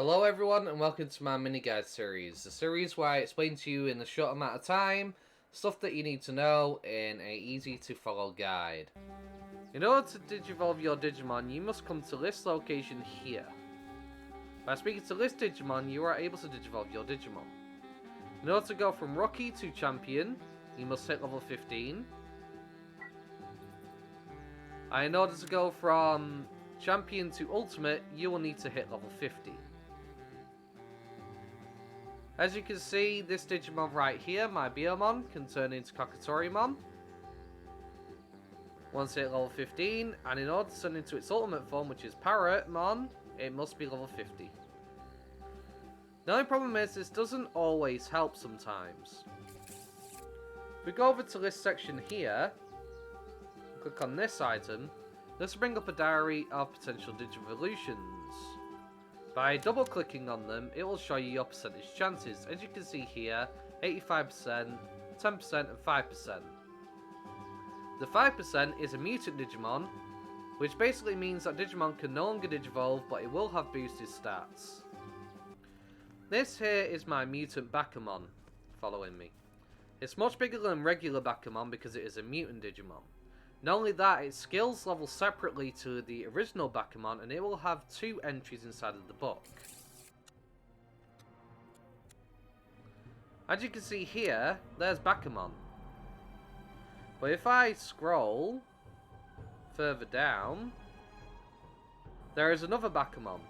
Hello everyone and welcome to my mini guide series, the series where I explain to you in a short amount of time stuff that you need to know in a easy to follow guide. In order to digivolve your Digimon, you must come to this location here. By speaking to this Digimon, you are able to digivolve your Digimon. In order to go from Rookie to Champion, you must hit level 15. And in order to go from Champion to Ultimate, you will need to hit level 50. As you can see, this Digimon right here, my Biomon, can turn into Kokatorimon once it hit level 15, and in order to turn into its ultimate form, which is Parrotmon, it must be level 50. The only problem is this doesn't always help sometimes. If we go over to this section here, click on this item, this will bring up a diary of potential Digivolutions. By double clicking on them, it will show you your percentage chances. As you can see here, 85%, 10% and 5%. The 5% is a mutant Digimon, which basically means that Digimon can no longer Digivolve, but it will have boosted stats. This here is my mutant Bakumon, following me. It's much bigger than regular Bakumon because it is a mutant Digimon. Not only that, its skills level separately to the original Bakumon, and it will have 2 entries inside of the book. As you can see here, there's Bakumon. But if I scroll further down, there is another Bakumon.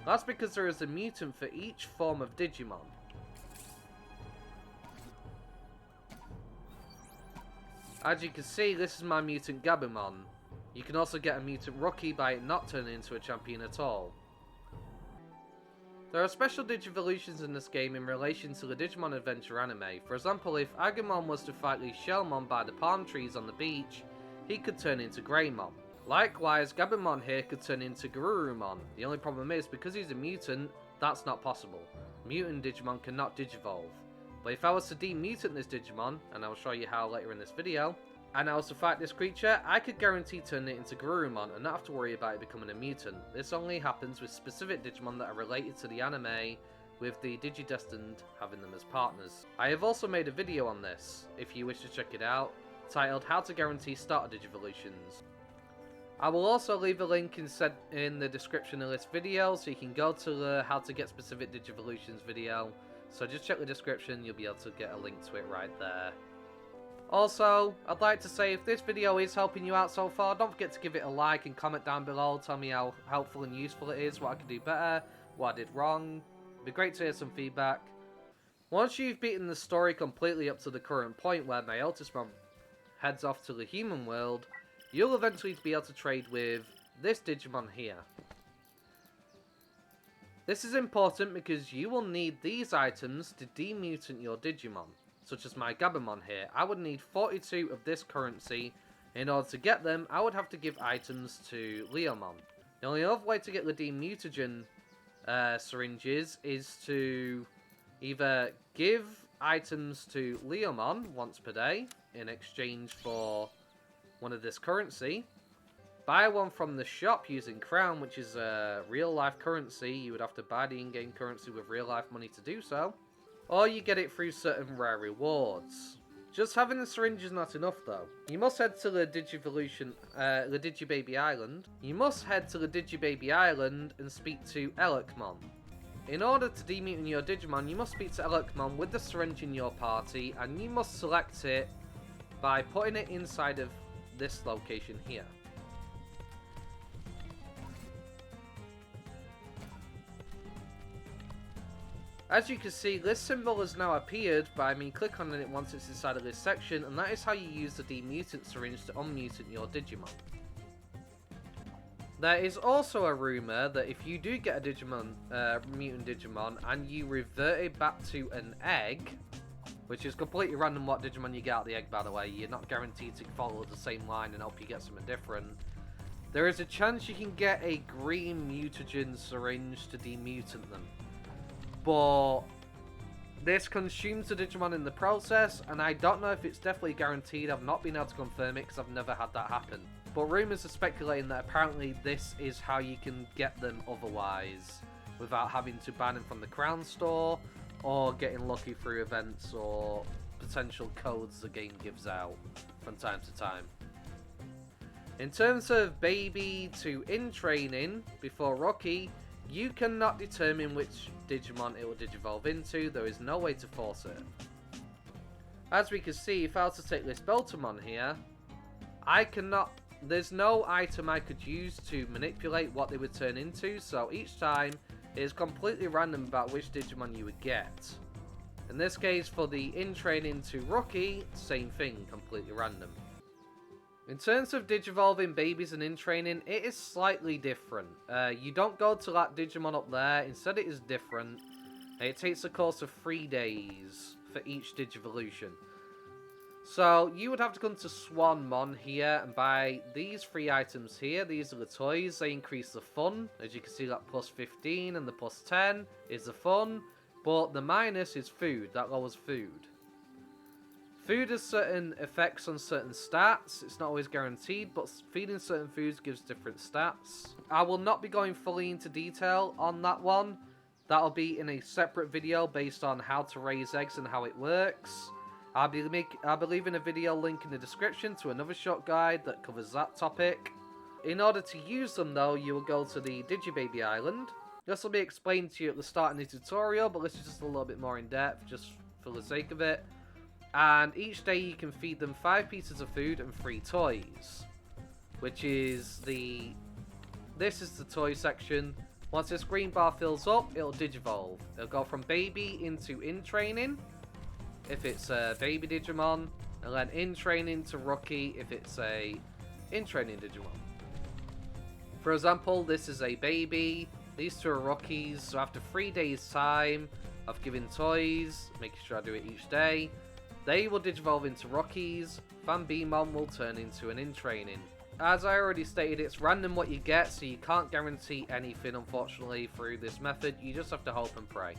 That's because there is a mutant for each form of Digimon. As you can see, this is my mutant Gabumon. You can also get a mutant Rookie by it not turning into a champion at all. There are special Digivolutions in this game in relation to the Digimon Adventure anime. For example, if Agumon was to fight the Shellmon by the palm trees on the beach, he could turn into Greymon. Likewise, Gabumon here could turn into Garurumon. The only problem is, because he's a mutant, that's not possible. Mutant Digimon cannot Digivolve. But if I was to demutant this Digimon, and I will show you how later in this video, and I was to fight this creature, I could guarantee turning it into Garurumon and not have to worry about it becoming a mutant. This only happens with specific Digimon that are related to the anime, with the Digidestined having them as partners. I have also made a video on this, if you wish to check it out, titled How to Guarantee Starter Digivolutions. I will also leave a link in the description of this video, so you can go to the How to Get Specific Digivolutions video. So just check the description, you'll be able to get a link to it right there. Also, I'd like to say if this video is helping you out so far, don't forget to give it a like and comment down below. Tell me how helpful and useful it is, what I can do better, what I did wrong. It'd be great to hear some feedback. Once you've beaten the story completely up to the current point where Myotismon heads off to the human world, you'll eventually be able to trade with this Digimon here. This is important because you will need these items to demutant your Digimon, such as my Gabumon here. I would need 42 of this currency. In order to get them, I would have to give items to Leomon. The only other way to get the demutagen syringes is to either give items to Leomon once per day in exchange for one of this currency, buy one from the shop using Crown, which is a real-life currency. You would have to buy the in-game currency with real-life money to do so. Or you get it through certain rare rewards. Just having the syringe is not enough though. You must head to the Digivolution, the Digibaby Island. You must head to the Digibaby Island and speak to Elecmon. In order to demutant your Digimon, you must speak to Elecmon with the syringe in your party, and you must select it by putting it inside of this location here. As you can see, this symbol has now appeared by me clicking on it once it's inside of this section, and that is how you use the demutant syringe to unmutant your Digimon. There is also a rumour that if you do get a Digimon, mutant Digimon, and you revert it back to an egg, which is completely random what Digimon you get out of the egg, by the way, you're not guaranteed to follow the same line and hope you get something different, there is a chance you can get a green mutagen syringe to demutant them. But this consumes the Digimon in the process, and I don't know if it's definitely guaranteed. I've not been able to confirm it because I've never had that happen. But rumours are speculating that apparently this is how you can get them otherwise. without having to buy them from the Crown Store or getting lucky through events or potential codes the game gives out from time to time. In terms of baby to in training before Rookie, you cannot determine which Digimon it will Digivolve into. There is no way to force it. As we can see, if I was to take this Beltamon here, I cannot... There's no item I could use to manipulate what they would turn into, so each time it is completely random about which Digimon you would get. In this case, for the in training to Rookie, same thing, completely random. In terms of Digivolving babies and in training, it is slightly different. You don't go to that Digimon up there, instead it is different. It takes a course of 3 days for each Digivolution. So you would have to come to Swanmon here and buy these 3 items here. These are the toys, they increase the fun. As you can see, that plus 15 and the plus 10 is the fun. But the minus is food, that lowers food. Food has certain effects on certain stats. It's not always guaranteed, but feeding certain foods gives different stats. I will not be going fully into detail on that one. That'll be in a separate video based on how to raise eggs and how it works. I'll be leaving a video link in the description to another short guide that covers that topic. In order to use them though, you will go to the Digibaby Island. This will be explained to you at the start of the tutorial, but this is just a little bit more in depth, just for the sake of it. And each day you can feed them 5 pieces of food and 3 toys. Which is the... This is the toy section. Once this green bar fills up, it'll Digivolve. It'll go from baby into in training, if it's a baby Digimon. And then in training to Rookie, if it's a in training Digimon. For example, this is a baby. These 2 are Rookies. So after 3 days time of giving toys, making sure I do it each day, they will Digivolve into Rockies. Fanbimon will turn into an in training. As I already stated, it's random what you get, so you can't guarantee anything, unfortunately, through this method. You just have to hope and pray.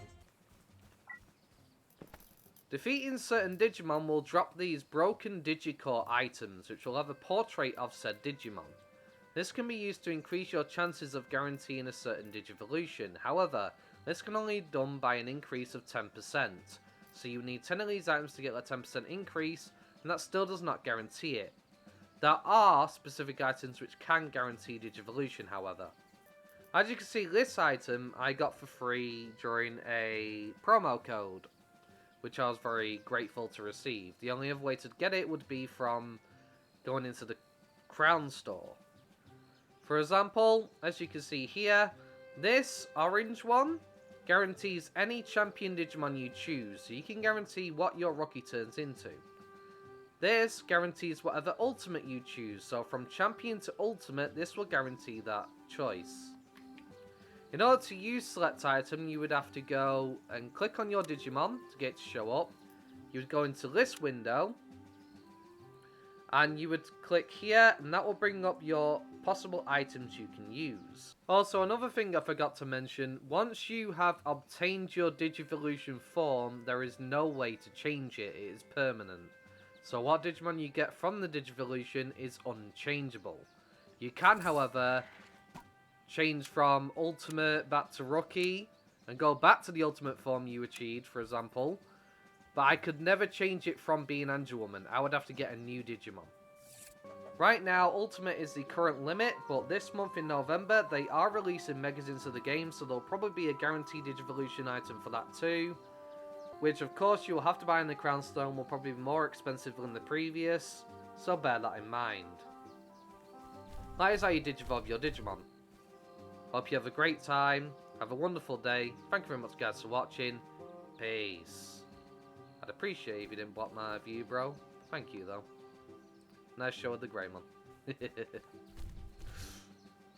Defeating certain Digimon will drop these broken Digicore items, which will have a portrait of said Digimon. This can be used to increase your chances of guaranteeing a certain Digivolution. However, this can only be done by an increase of 10%. So you need 10 of these items to get that 10% increase, and that still does not guarantee it. There are specific items which can guarantee Digivolution, however. As you can see, this item I got for free during a promo code, which I was very grateful to receive. The only other way to get it would be from going into the Crown Store. For example, as you can see here, this orange one guarantees any champion Digimon you choose, so you can guarantee what your Rookie turns into. This guarantees whatever ultimate you choose, so from champion to ultimate, this will guarantee that choice. In order to use select item, you would have to go and click on your Digimon to get it to show up. You would go into this window, and you would click here, and that will bring up your possible items you can use. Also, another thing I forgot to mention, once you have obtained your Digivolution form, there is no way to change it. It is permanent. So what Digimon you get from the Digivolution is unchangeable. You can, however, change from Ultimate back to Rookie, and go back to the Ultimate form you achieved, for example. But I could never change it from being Angelwoman. I would have to get a new Digimon. Right now, Ultimate is the current limit, but this month in November, they are releasing Megas into the game, so there'll probably be a guaranteed Digivolution item for that too. Which, of course, you'll have to buy in the Crown Stone, will probably be more expensive than the previous, so bear that in mind. That is how you Digivolve your Digimon. Hope you have a great time, have a wonderful day, thank you very much guys for watching, peace. I'd appreciate if you didn't block my view, bro. Thank you, though. Nice show with the Greymon.